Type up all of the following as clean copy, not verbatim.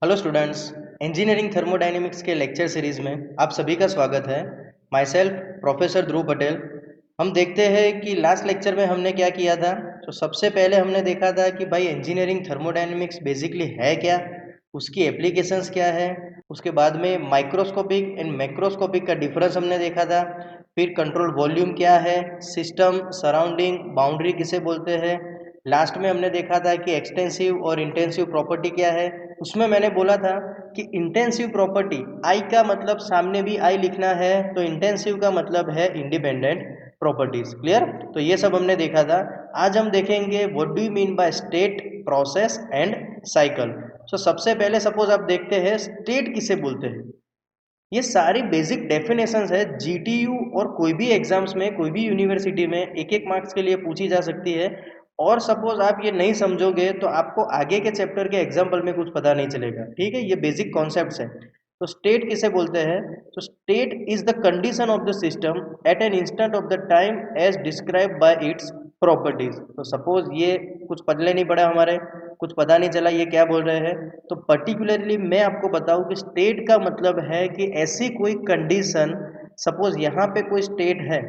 Hello students, engineering thermodynamics के lecture series में आप सभी का स्वागत है। माई सेल्फ प्रोफेसर ध्रुव पटेल। हम देखते हैं कि लास्ट लेक्चर में हमने क्या किया था। तो सबसे पहले हमने देखा था कि भाई इंजीनियरिंग थर्मोडायनेमिक्स बेसिकली है क्या, उसकी एप्लीकेशंस क्या है। उसके बाद में माइक्रोस्कोपिक एंड मैक्रोस्कोपिक का डिफरेंस हमने देखा था। फिर कंट्रोल वॉल्यूम क्या है, सिस्टम, सराउंडिंग, बाउंड्री किसे बोलते हैं। लास्ट में हमने देखा था कि एक्सटेंसिव और इंटेंसिव प्रॉपर्टी क्या है। उसमें मैंने बोला था कि इंटेंसिव प्रॉपर्टी, आई का मतलब सामने भी आई लिखना है, तो इंटेंसिव का मतलब है इंडिपेंडेंट प्रॉपर्टीज। क्लियर? तो ये सब हमने देखा था। आज हम देखेंगे what do you mean by state, process and cycle. So सबसे पहले सपोज आप देखते हैं स्टेट किसे बोलते हैं। ये सारी बेसिक डेफिनेशंस है, जीटीयू और कोई भी एग्जाम्स में, कोई भी यूनिवर्सिटी में एक एक मार्क्स के लिए पूछी जा सकती है। और सपोज आप ये नहीं समझोगे तो आपको आगे के चैप्टर के एग्जाम्पल में कुछ पता नहीं चलेगा। ठीक है, ये बेसिक कॉन्सेप्ट्स है। तो स्टेट किसे बोलते हैं? तो state is the condition of the system at an instant of the time as describe by its properties. तो सपोज ये कुछ पल्ले नहीं पड़ा, हमारे कुछ पता नहीं चला ये क्या बोल रहे हैं। तो पर्टिकुलरली मैं आपको बताऊं कि स्टेट का मतलब है कि ऐसी कोई कंडीशन, सपोज यहाँ पे कोई स्टेट है,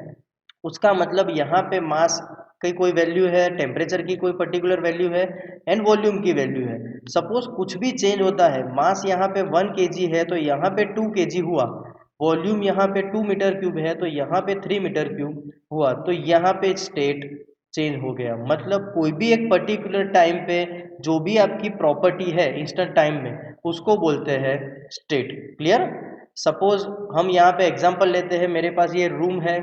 उसका मतलब यहाँ पे मास की कोई वैल्यू है, टेम्परेचर की कोई पर्टिकुलर वैल्यू है, एंड वॉल्यूम की वैल्यू है। सपोज कुछ भी चेंज होता है, मास यहाँ पे 1 kg है तो यहाँ पे 2 kg हुआ, वॉल्यूम यहाँ पे 2 मीटर क्यूब है तो यहाँ पे 3 मीटर क्यूब हुआ, तो यहाँ पे स्टेट चेंज हो गया। मतलब कोई भी एक पर्टिकुलर टाइम पे जो भी आपकी प्रॉपर्टी है इंस्टेंट टाइम में, उसको बोलते हैं स्टेट। क्लियर? सपोज हम यहाँ पे एग्जांपल लेते हैं, मेरे पास ये रूम है,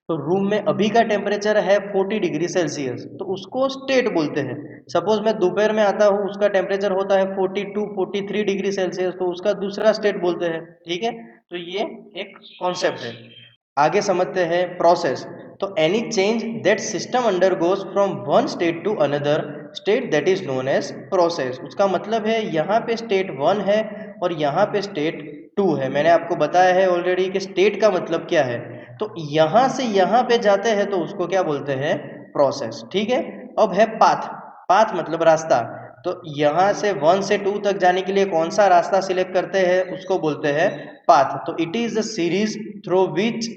तो रूम में अभी का टेम्परेचर है 40 डिग्री सेल्सियस, तो उसको स्टेट बोलते हैं। सपोज मैं दोपहर में आता हूँ, उसका टेम्परेचर होता है 42 43 डिग्री सेल्सियस, तो उसका दूसरा स्टेट बोलते हैं। ठीक है, तो ये एक कॉन्सेप्ट है। आगे समझते हैं प्रोसेस। तो any change that system undergoes from one state to another state, that is known as process. उसका मतलब है यहाँ पे स्टेट 1 है और यहाँ पे स्टेट 2 है। मैंने आपको बताया है ऑलरेडी कि स्टेट का मतलब क्या है। तो यहाँ से यहाँ पे जाते हैं तो उसको क्या बोलते हैं? प्रोसेस। ठीक है। अब है पाथ। पाथ मतलब रास्ता। तो यहाँ से 1 से 2 तक जाने के लिए कौन सा रास्ता सिलेक्ट करते हैं, उसको बोलते हैं पाथ। तो it is a series through which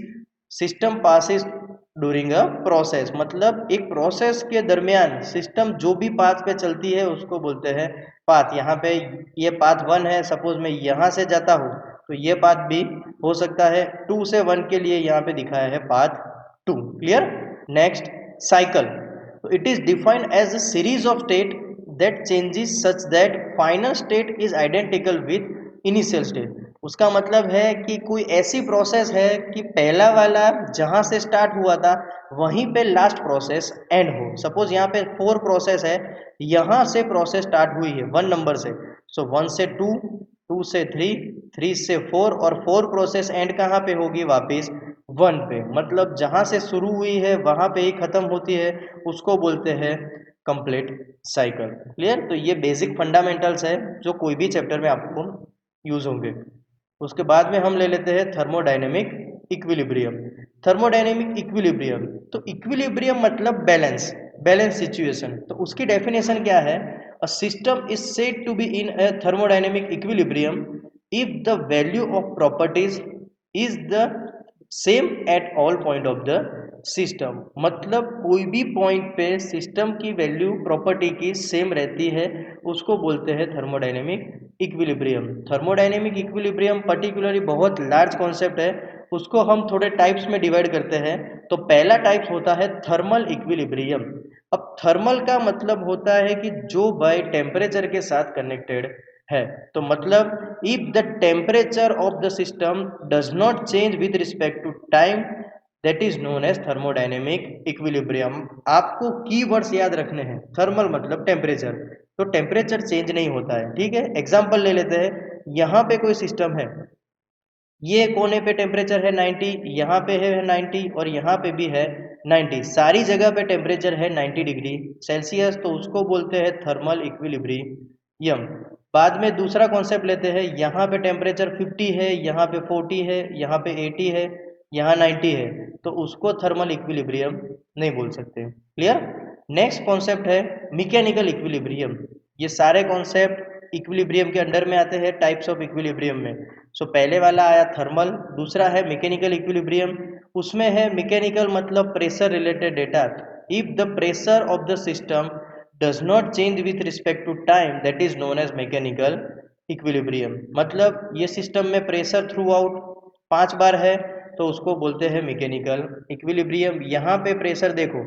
system passes during a process. मतलब एक प्रोसेस के दरमियान सिस्टम जो भी पाथ पे चलती है उसको बोलते हैं पाथ। यहाँ पे ये पाथ 1 है, सपोज मैं यहाँ से जाता हूँ तो ये पाथ भी हो सकता है। 2 से 1 के लिए यहाँ पे दिखाया है पाथ 2। क्लियर? Next, cycle. तो it is defined as a series of state that changes such that final state is identical with initial state. उसका मतलब है कि कोई ऐसी प्रोसेस है कि पहला वाला जहाँ से स्टार्ट हुआ था वहीं पे लास्ट प्रोसेस एंड हो। सपोज यहाँ पे 4 प्रोसेस है, यहाँ से प्रोसेस स्टार्ट हुई है 1 नंबर से, सो 1 से 2, 2 से 3, 3 से 4, और 4 प्रोसेस एंड कहाँ पे होगी? वापिस 1 पे। मतलब जहाँ से शुरू हुई है वहाँ पे ही खत्म होती है, उसको बोलते हैं कंप्लीट साइकिल। क्लियर? तो ये बेसिक फंडामेंटल्स है जो कोई भी चैप्टर में आपको यूज होंगे। उसके बाद में हम ले लेते हैं थर्मोडायनेमिक इक्विलिब्रियम। थर्मोडायनेमिक इक्विलिब्रियम, तो इक्विलिब्रियम मतलब बैलेंस, बैलेंस सिचुएशन। तो उसकी डेफिनेशन क्या है? A system is said to be in a thermodynamic equilibrium if the value of properties is the same at all point of the system. मतलब कोई भी point पे सिस्टम की वैल्यू प्रॉपर्टी की सेम रहती है, उसको बोलते हैं thermodynamic equilibrium. Thermodynamic equilibrium particularly बहुत लार्ज कॉन्सेप्ट है, उसको हम थोड़े टाइप्स में डिवाइड करते हैं। तो पहला टाइप्स होता है थर्मल इक्विलिब्रियम। अब थर्मल का मतलब होता है कि जो बाय टेम्परेचर के साथ कनेक्टेड है। तो मतलब if the temperature of the system does not change with respect to time, that is known as thermodynamic equilibrium. आपको कीवर्ड्स याद रखने हैं। थर्मल मतलब टेम्परेचर, तो टेम्परेचर चेंज नहीं होता है। ठीक है, एग्जांपल ले लेते हैं। यहाँ पे कोई सिस्टम है, ये कोने पे टेम्परेचर है 90, यहाँ पे है 90 और यहाँ पे भी है 90, सारी जगह पे टेम्परेचर है 90 डिग्री सेल्सियस, तो उसको बोलते हैं थर्मल इक्विलिब्रियम। बाद में दूसरा कॉन्सेप्ट लेते हैं, यहाँ पे टेम्परेचर 50 है, यहाँ पे 40 है, यहाँ पे 80 है, यहाँ 90 है, तो उसको थर्मल इक्विलिब्रियम नहीं बोल सकते। क्लियर? नेक्स्ट कॉन्सेप्ट है मैकेनिकल इक्विलिब्रियम। ये सारे कॉन्सेप्ट इक्विलिब्रियम के अंडर में आते हैं टाइप्स ऑफ इक्विलिब्रियम में। सो पहले वाला आया थर्मल, दूसरा है मैकेनिकल इक्विलिब्रियम। उसमें है मैकेनिकल मतलब pressure related data. If the pressure of the system does not change with respect to time that is known as mechanical equilibrium. मतलब ये सिस्टम में प्रेशर थ्रू आउट 5 बार है तो उसको बोलते हैं मैकेनिकल इक्विलिब्रियम। यहाँ पे प्रेशर देखो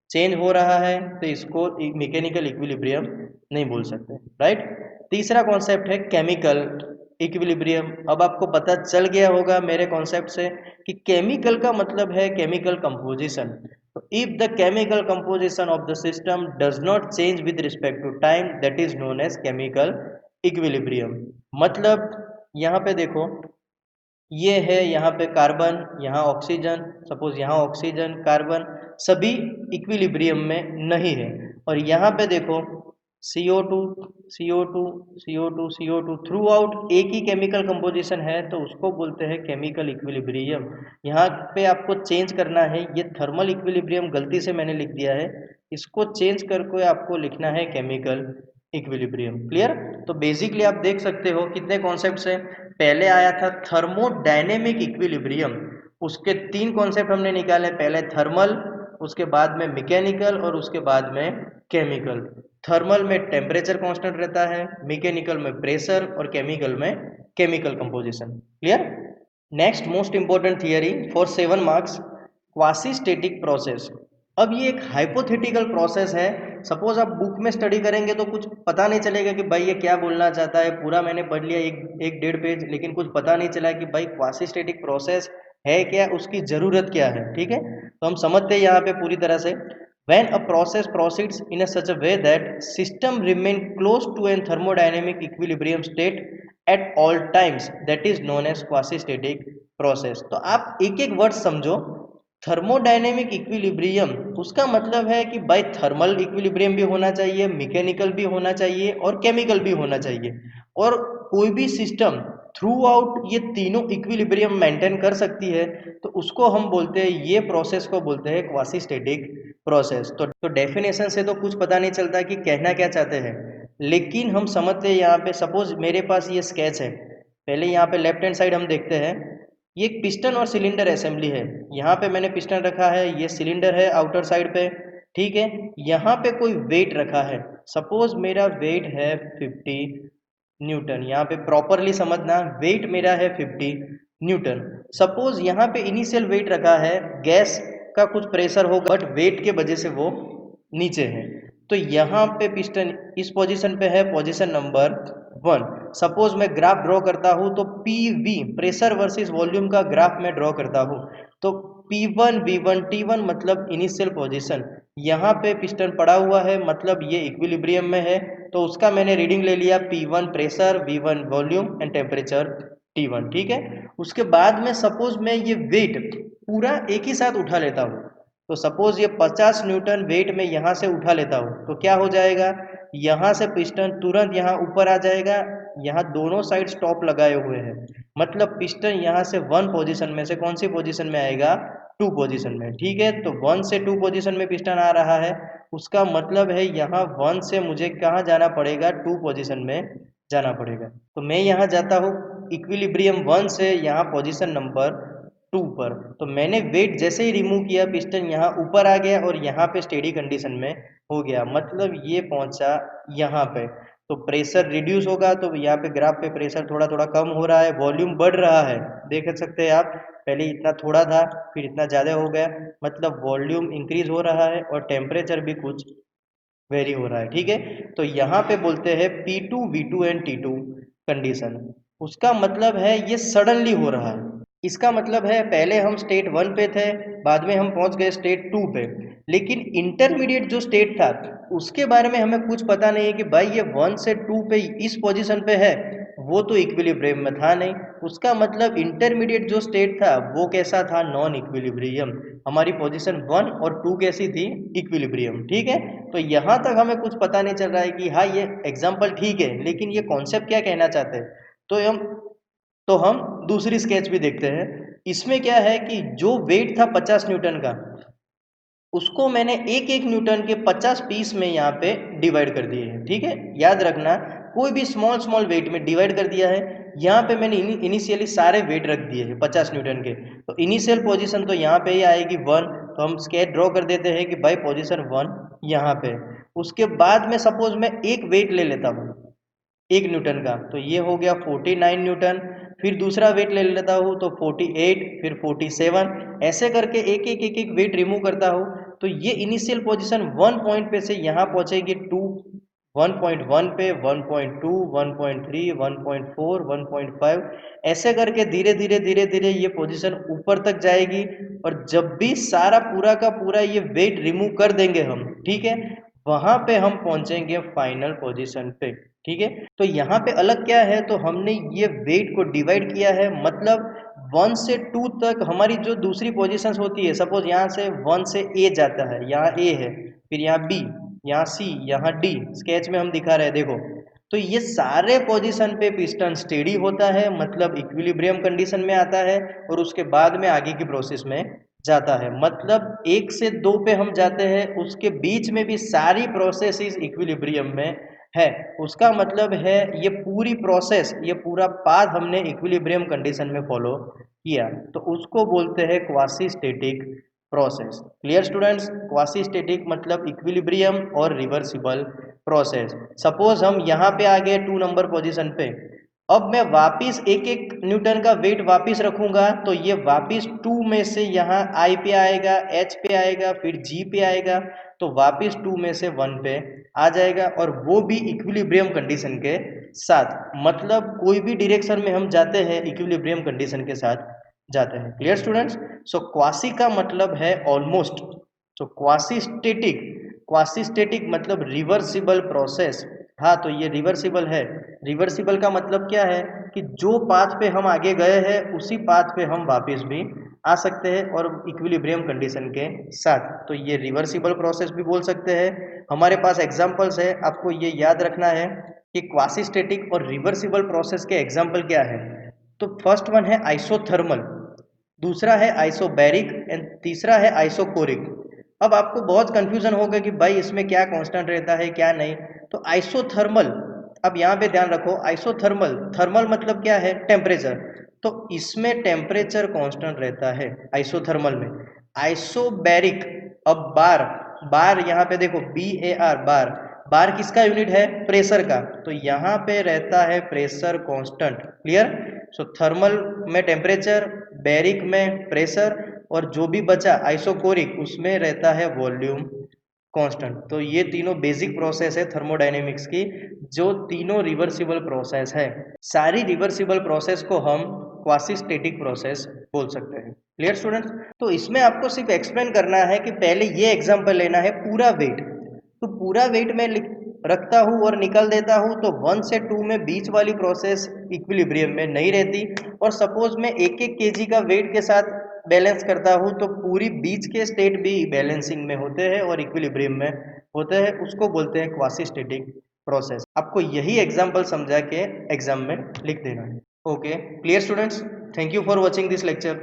चेंज हो रहा है तो इसको मैकेनिकल इक्विलिब्रियम नहीं बोल सकते, राइट। तीसरा कॉन्सेप्ट है केमिकल इक्विलिब्रियम। अब आपको पता चल गया होगा मेरे कॉन्सेप्ट से कि केमिकल का मतलब है केमिकल कंपोजिशन। तो if the chemical composition of the system does not change with respect to time that is known as chemical equilibrium. मतलब यहाँ पे देखो ये है, यहाँ पे कार्बन, यहाँ ऑक्सीजन, सपोज यहाँ ऑक्सीजन कार्बन सभी इक्विलिब्रियम में नहीं है। और यहाँ पे देखो CO2 CO2 CO2 CO2 through out एक ही केमिकल कंपोजिशन है तो उसको बोलते हैं केमिकल इक्विलिब्रियम। यहाँ पे आपको चेंज करना है, ये थर्मल इक्विलिब्रियम गलती से मैंने लिख दिया है, इसको चेंज करके आपको लिखना है केमिकल इक्विलिब्रियम। क्लियर। तो बेसिकली आप देख सकते हो कितने कॉन्सेप्ट्स हैं। पहले आया था थर्मोडायनेमिक इक्विलिब्रियम, उसके 3 कॉन्सेप्ट हमने निकाले, पहले थर्मल, उसके बाद में मैकेनिकल और उसके बाद में केमिकल। थर्मल में टेम्परेचर कांस्टेंट रहता है, मैकेनिकल में प्रेशर और केमिकल में chemical composition. Clear. Next most important theory for 7 marks, quasi static process. अब ये एक हाइपोथेटिकल प्रोसेस है। सपोज आप बुक में स्टडी करेंगे तो कुछ पता नहीं चलेगा कि भाई ये क्या बोलना चाहता है, पूरा मैंने पढ़ लिया एक डेढ़ पेज, लेकिन कुछ पता नहीं चला कि भाई क्वासी स्टैटिक प्रोसेस है क्या, उसकी ज़रूरत क्या है। ठीक है, तो हम समझते हैं यहाँ पे पूरी तरह से। When a process proceeds in a such a way that system remain close to an thermodynamic equilibrium state at all times, that is known as quasi-static process। तो आप एक एक वर्ड समझो। थर्मोडायनेमिक इक्विलिब्रियम उसका मतलब है कि भाई थर्मल इक्विलिब्रियम भी होना चाहिए, मैकेनिकल भी होना चाहिए और केमिकल भी होना चाहिए। और कोई भी सिस्टम थ्रू आउट ये तीनों इक्विलिब्रियम मेंटेन कर सकती है तो उसको हम बोलते हैं, ये प्रोसेस को बोलते हैं क्वासी स्टैटिक प्रोसेस। तो डेफिनेशन से तो कुछ पता नहीं चलता कि कहना क्या चाहते हैं, लेकिन हम समझते हैं यहाँ पे। सपोज मेरे पास ये स्केच है, पहले यहाँ पे लेफ्ट हैंड साइड हम देखते हैं, ये एक पिस्टन और सिलेंडर असेंबली है। यहाँ पे मैंने पिस्टन रखा है, ये सिलेंडर है आउटर साइड पे। ठीक है, यहाँ पे कोई वेट रखा है, सपोज मेरा वेट है 50 न्यूटन। यहाँ पे प्रॉपरली समझना, वेट मेरा है 50 न्यूटन। सपोज यहाँ पे इनिशियल वेट रखा है, गैस का कुछ प्रेशर होगा बट वेट के वजह से वो नीचे है। तो यहाँ पे पिस्टन इस पोजीशन पे है, पोजीशन नंबर 1। सपोज मैं ग्राफ ड्रॉ करता हूँ तो PV प्रेशर वर्सेस वॉल्यूम का ग्राफ मैं ड्रॉ करता हूँ। तो P1 V1 T1 मतलब इनिशियल पोजीशन, यहाँ पे पिस्टन पड़ा हुआ है मतलब ये इक्विलिब्रियम में है, तो उसका मैंने रीडिंग ले लिया, P1 pressure, V1 volume and temperature T1। ठीक है, उसके बाद में सपोज मैं ये वेट पूरा एक ही साथ उठा लेता हूँ। तो सपोज ये 50 न्यूटन वेट में यहाँ से उठा लेता हूँ तो क्या हो जाएगा, यहाँ से पिस्टन तुरंत यहाँ ऊपर आ जाएगा। यहाँ दोनों साइड स्टॉप लगाए हुए हैं, मतलब पिस्टन यहाँ से 1 पोजीशन में से कौन सी पोजीशन में आएगा, 2 पोजीशन में। ठीक है, तो 1 से 2 पोजीशन में पिस्टन आ रहा है, उसका मतलब है यहाँ 1 से मुझे कहाँ जाना पड़ेगा, 2 पोजीशन में जाना पड़ेगा। तो मैं यहाँ जाता हूँ इक्विलिब्रियम 1 से यहाँ पोजीशन नंबर 2 पर। तो मैंने वेट जैसे ही रिमूव किया, पिस्टन यहाँ ऊपर आ गया और यहाँ पे स्टेडी कंडीशन में हो गया, मतलब ये पहुँचा यहाँ पे। तो प्रेशर रिड्यूस होगा तो यहाँ पे ग्राफ पे प्रेशर थोड़ा थोड़ा कम हो रहा है, वॉल्यूम बढ़ रहा है, देख सकते हैं आप। पहले इतना थोड़ा था फिर इतना ज़्यादा हो गया, मतलब वॉल्यूम इंक्रीज हो रहा है और टेम्परेचर भी कुछ वेरी हो रहा है। ठीक है, तो यहाँ पे बोलते हैं P2 V2 and T2 condition. उसका मतलब है ये सडनली हो रहा है। इसका मतलब है पहले हम स्टेट 1 पे थे, बाद में हम पहुंच गए स्टेट 2 पे, लेकिन इंटरमीडिएट जो स्टेट था उसके बारे में हमें कुछ पता नहीं है कि भाई ये 1 से 2 पे इस पोजीशन पे है, वो तो इक्विलिब्रियम में था नहीं। उसका मतलब इंटरमीडिएट जो स्टेट था वो कैसा था, नॉन इक्विलिब्रियम। हमारी पोजीशन 1 और 2 कैसी थी, इक्विलिब्रियम। ठीक है, तो यहाँ तक हमें कुछ पता नहीं चल रहा है कि हाँ ये एग्जाम्पल ठीक है, लेकिन ये कॉन्सेप्ट क्या कहना चाहते हैं। तो हम दूसरी स्केच भी देखते हैं। इसमें क्या है कि जो वेट था 50 न्यूटन का, उसको मैंने एक एक न्यूटन के 50 पीस में यहाँ पे डिवाइड कर दिए हैं। ठीक है, याद रखना कोई भी स्मॉल स्मॉल वेट में डिवाइड कर दिया है। यहाँ पे मैंने इनिशियली सारे वेट रख दिए हैं 50 न्यूटन के, तो इनिशियल पोजीशन तो यहाँ पे ही आएगी 1, तो हम स्केच ड्रॉ कर देते हैं कि भाई पोजीशन 1 यहाँ पे। उसके बाद में सपोज मैं एक वेट ले लेता हूँ 1 न्यूटन का, तो ये हो गया 49 न्यूटन। फिर दूसरा वेट ले लेता हूँ तो 48, फिर 47, ऐसे करके एक एक वेट रिमूव करता हूँ। तो ये इनिशियल पोजीशन 1 पॉइंट पे से यहाँ पहुँचेगी 2, 1.1 पे 1.2, 1.3, 1.4, 1.5, ऐसे करके धीरे धीरे धीरे धीरे ये पोजीशन ऊपर तक जाएगी। और जब भी सारा पूरा का पूरा ये वेट रिमूव कर देंगे हम, ठीक है, वहां पे हम पहुंचेंगे फाइनल पोजीशन पे। ठीक है, तो यहाँ पे अलग क्या है, तो हमने ये वेट को डिवाइड किया है, मतलब 1 से 2 तक हमारी जो दूसरी पोजीशंस होती है, सपोज यहाँ से 1 से ए जाता है, यहाँ ए है, फिर यहाँ बी, यहाँ सी, यहाँ डी, स्केच में हम दिखा रहे हैं देखो। तो ये सारे पोजीशन पे पिस्टन स्टेडी होता है, मतलब इक्विलिब्रियम कंडीशन में आता है, और उसके बाद में आगे की प्रोसेस में जाता है। मतलब 1 से 2 पे हम जाते हैं, उसके बीच में भी सारी प्रोसेस इक्विलिब्रियम में है। उसका मतलब है ये पूरी प्रोसेस, ये पूरा पाथ हमने इक्विलिब्रियम कंडीशन में फॉलो किया, तो उसको बोलते हैं quasi static process. Clear students? Quasi static मतलब इक्विलिब्रियम और रिवर्सिबल प्रोसेस। सपोज हम यहाँ पे आ गए 2 नंबर पोजीशन पे, अब मैं वापिस एक एक न्यूटन का वेट वापिस रखूंगा, तो ये वापिस 2 में से यहाँ आई पे आएगा, एच पे आएगा, फिर जी पे आएगा, तो वापिस 2 में से 1 पे आ जाएगा, और वो भी इक्विलिब्रियम कंडीशन के साथ। मतलब कोई भी डायरेक्शन में हम जाते हैं इक्विलिब्रियम कंडीशन के साथ जाते हैं। Clear students? सो क्वासी का मतलब है ऑलमोस्ट। सो क्वासी स्टेटिक मतलब रिवर्सिबल प्रोसेस। हाँ, तो ये रिवर्सिबल है। रिवर्सिबल का मतलब क्या है कि जो पाथ पे हम आगे गए हैं उसी पाथ पे हम वापस भी आ सकते हैं, और इक्विलिब्रियम कंडीशन के साथ। तो ये रिवर्सिबल प्रोसेस भी बोल सकते हैं। हमारे पास एग्जांपल्स है, आपको ये याद रखना है कि क्वासी स्टेटिक और रिवर्सिबल प्रोसेस के एग्जाम्पल क्या है। तो फर्स्ट वन है आइसोथर्मल, दूसरा है आइसोबैरिक, एंड तीसरा है आइसोकोरिक। अब आपको बहुत कंफ्यूजन होगा कि भाई इसमें क्या कांस्टेंट रहता है क्या नहीं। तो आइसोथर्मल, अब यहाँ पे ध्यान रखो, आइसोथर्मल, थर्मल मतलब क्या है, टेम्परेचर, तो इसमें टेम्परेचर कांस्टेंट रहता है आइसोथर्मल में। आइसोबैरिक, अब बार, बार यहाँ पे देखो BAR, बार, बार किसका यूनिट है, प्रेशर का, तो यहाँ पे रहता है प्रेशर कांस्टेंट। क्लियर? सो थर्मल में टेम्परेचर, बैरिक में प्रेशर, और जो भी बचा आइसोकोरिक उसमें रहता है वॉल्यूम कांस्टेंट। तो ये तीनों बेसिक प्रोसेस है थर्मोडायनेमिक्स की, जो तीनों रिवर्सिबल प्रोसेस है। सारी रिवर्सिबल प्रोसेस को हम क्वासी स्टेटिक प्रोसेस बोल सकते हैं। Clear students? तो इसमें आपको सिर्फ एक्सप्लेन करना है कि पहले ये एग्जांपल लेना है पूरा वेट, तो पूरा वेट मैं रखता हूँ और निकल देता हूँ, तो 1 से 2 में बीच वाली प्रोसेस इक्विलिब्रियम में नहीं रहती, और सपोज मैं एक एक केजी का वेट के साथ बैलेंस करता हूँ, तो पूरी बीच के स्टेट भी बैलेंसिंग में होते हैं और इक्विलिब्रियम में होते हैं, उसको बोलते हैं क्वासी स्टेटिक प्रोसेस। आपको यही एग्जाम्पल समझा के एग्जाम में लिख देना है। Okay, clear students? Thank you for watching this lecture.